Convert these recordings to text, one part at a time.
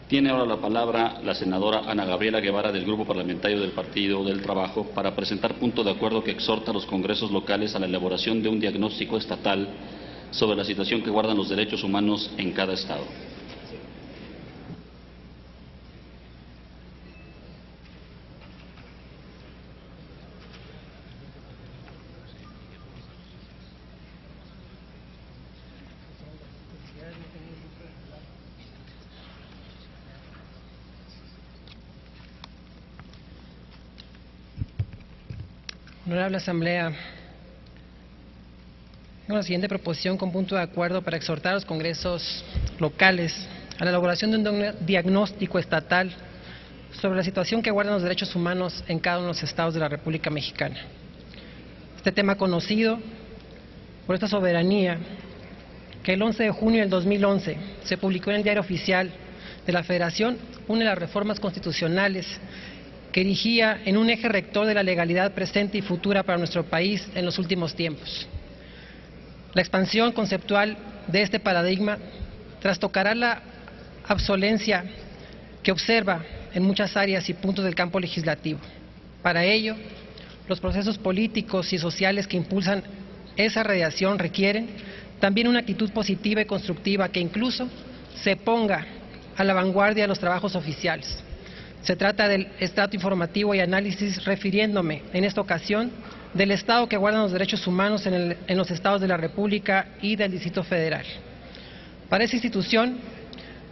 Tiene ahora la palabra la senadora Ana Gabriela Guevara del Grupo Parlamentario del Partido del Trabajo para presentar punto de acuerdo que exhorta a los congresos locales a la elaboración de un diagnóstico estatal sobre la situación que guardan los derechos humanos en cada estado. Honorable Asamblea, tengo la siguiente proposición con punto de acuerdo para exhortar a los congresos locales a la elaboración de un diagnóstico estatal sobre la situación que guardan los derechos humanos en cada uno de los estados de la República Mexicana. Este tema conocido por esta soberanía, que el 11 de junio del 2011 se publicó en el Diario Oficial de la Federación, une las reformas constitucionales que erigía en un eje rector de la legalidad presente y futura para nuestro país en los últimos tiempos. La expansión conceptual de este paradigma trastocará la obsolencia que observa en muchas áreas y puntos del campo legislativo. Para ello, los procesos políticos y sociales que impulsan esa radiación requieren también una actitud positiva y constructiva que incluso se ponga a la vanguardia de los trabajos oficiales. Se trata del estrato informativo y análisis, refiriéndome en esta ocasión del estado que guardan los derechos humanos en los estados de la República y del Distrito Federal. Para esa institución,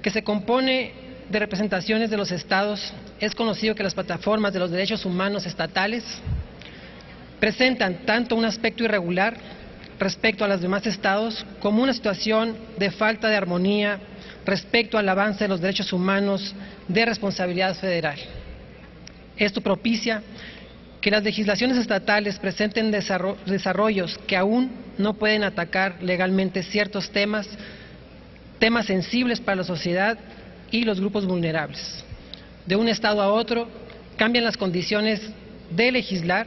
que se compone de representaciones de los estados, es conocido que las plataformas de los derechos humanos estatales presentan tanto un aspecto irregular respecto a los demás estados como una situación de falta de armonía respecto al avance de los derechos humanos de responsabilidad federal. Esto propicia que las legislaciones estatales presenten desarrollos que aún no pueden atacar legalmente ciertos temas sensibles para la sociedad y los grupos vulnerables. De un estado a otro cambian las condiciones de legislar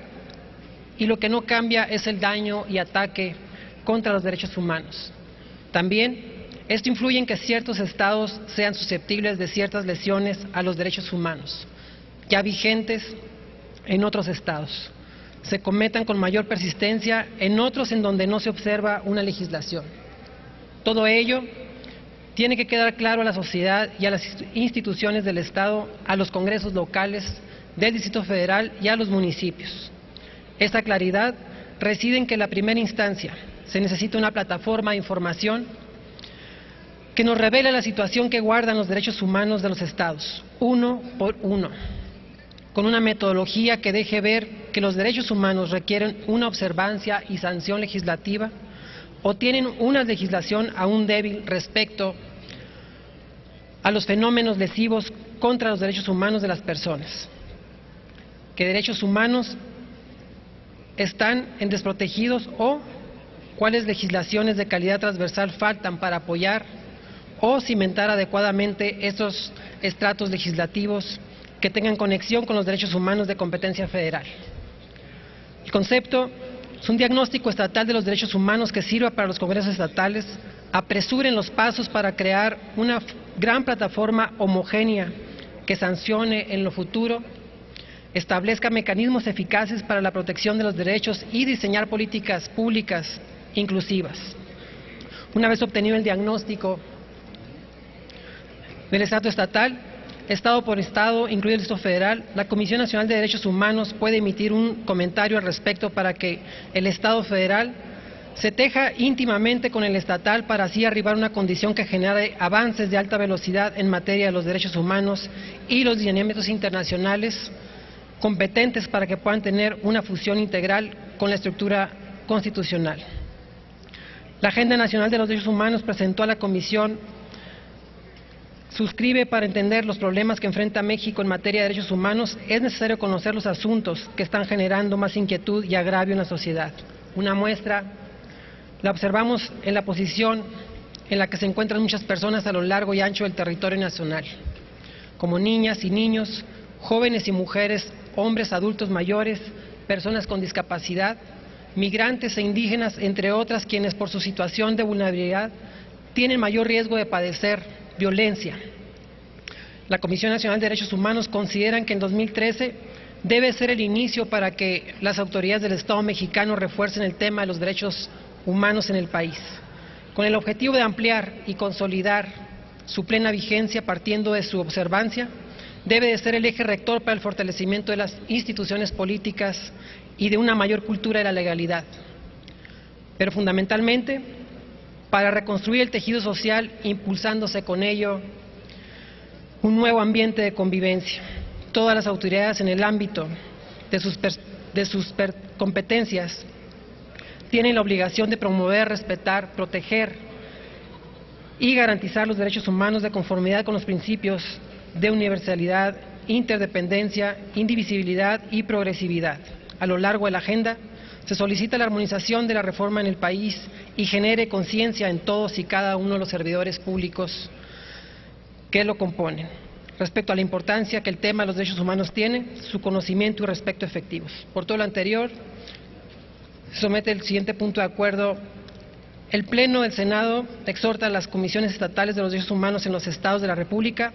y lo que no cambia es el daño y ataque contra los derechos humanos. También esto influye en que ciertos estados sean susceptibles de ciertas lesiones a los derechos humanos, ya vigentes en otros estados, se cometan con mayor persistencia en otros en donde no se observa una legislación. Todo ello tiene que quedar claro a la sociedad y a las instituciones del Estado, a los congresos locales, del Distrito Federal y a los municipios. Esta claridad reside en que en la primera instancia se necesita una plataforma de información que nos revele la situación que guardan los derechos humanos de los estados, uno por uno, con una metodología que deje ver que los derechos humanos requieren una observancia y sanción legislativa o tienen una legislación aún débil respecto a los fenómenos lesivos contra los derechos humanos de las personas, que derechos humanos están en desprotegidos o cuáles legislaciones de calidad transversal faltan para apoyar o cimentar adecuadamente estos estratos legislativos que tengan conexión con los derechos humanos de competencia federal. El concepto es un diagnóstico estatal de los derechos humanos que sirva para los congresos estatales, apresuren los pasos para crear una gran plataforma homogénea que sancione en lo futuro, establezca mecanismos eficaces para la protección de los derechos y diseñar políticas públicas inclusivas. Una vez obtenido el diagnóstico del estrato estatal, estado por estado, incluido el Distrito Federal, la Comisión Nacional de Derechos Humanos puede emitir un comentario al respecto para que el Estado federal se teja íntimamente con el estatal para así arribar a una condición que genere avances de alta velocidad en materia de los derechos humanos y los lineamientos internacionales competentes para que puedan tener una fusión integral con la estructura constitucional. La Agenda Nacional de los Derechos Humanos presentó a la Comisión suscribe para entender los problemas que enfrenta México en materia de derechos humanos, es necesario conocer los asuntos que están generando más inquietud y agravio en la sociedad. Una muestra la observamos en la posición en la que se encuentran muchas personas a lo largo y ancho del territorio nacional, como niñas y niños, jóvenes y mujeres, hombres, adultos mayores, personas con discapacidad, migrantes e indígenas, entre otras, quienes por su situación de vulnerabilidad tienen mayor riesgo de padecer violencia. la Comisión Nacional de Derechos Humanos consideran que en 2013 debe ser el inicio para que las autoridades del Estado mexicano refuercen el tema de los derechos humanos en el país, con el objetivo de ampliar y consolidar su plena vigencia partiendo de su observancia. Debe de ser el eje rector para el fortalecimiento de las instituciones políticas y de una mayor cultura de la legalidad, pero fundamentalmente para reconstruir el tejido social, impulsándose con ello un nuevo ambiente de convivencia. Todas las autoridades en el ámbito de sus competencias tienen la obligación de promover, respetar, proteger y garantizar los derechos humanos de conformidad con los principios de universalidad, interdependencia, indivisibilidad y progresividad. A lo largo de la agenda se solicita la armonización de la reforma en el país y genere conciencia en todos y cada uno de los servidores públicos que lo componen respecto a la importancia que el tema de los derechos humanos tiene, su conocimiento y respeto efectivos. Por todo lo anterior, se somete el siguiente punto de acuerdo. El Pleno del Senado exhorta a las comisiones estatales de los derechos humanos en los estados de la República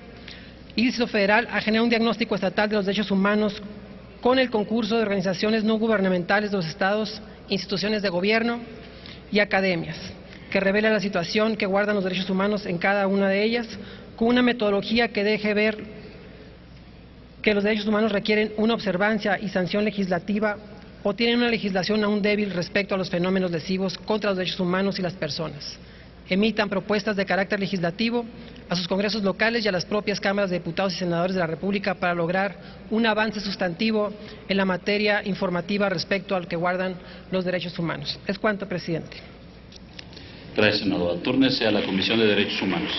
y Distrito Federal a generar un diagnóstico estatal de los derechos humanos con el concurso de organizaciones no gubernamentales de los estados, instituciones de gobierno y academias, que revela la situación que guardan los derechos humanos en cada una de ellas, con una metodología que deje ver que los derechos humanos requieren una observancia y sanción legislativa o tienen una legislación aún débil respecto a los fenómenos lesivos contra los derechos humanos y las personas. Emitan propuestas de carácter legislativo a sus congresos locales y a las propias cámaras de diputados y senadores de la República para lograr un avance sustantivo en la materia informativa respecto al que guardan los derechos humanos. Es cuanto, presidente. Gracias, senadora. Túrnese a la Comisión de Derechos Humanos.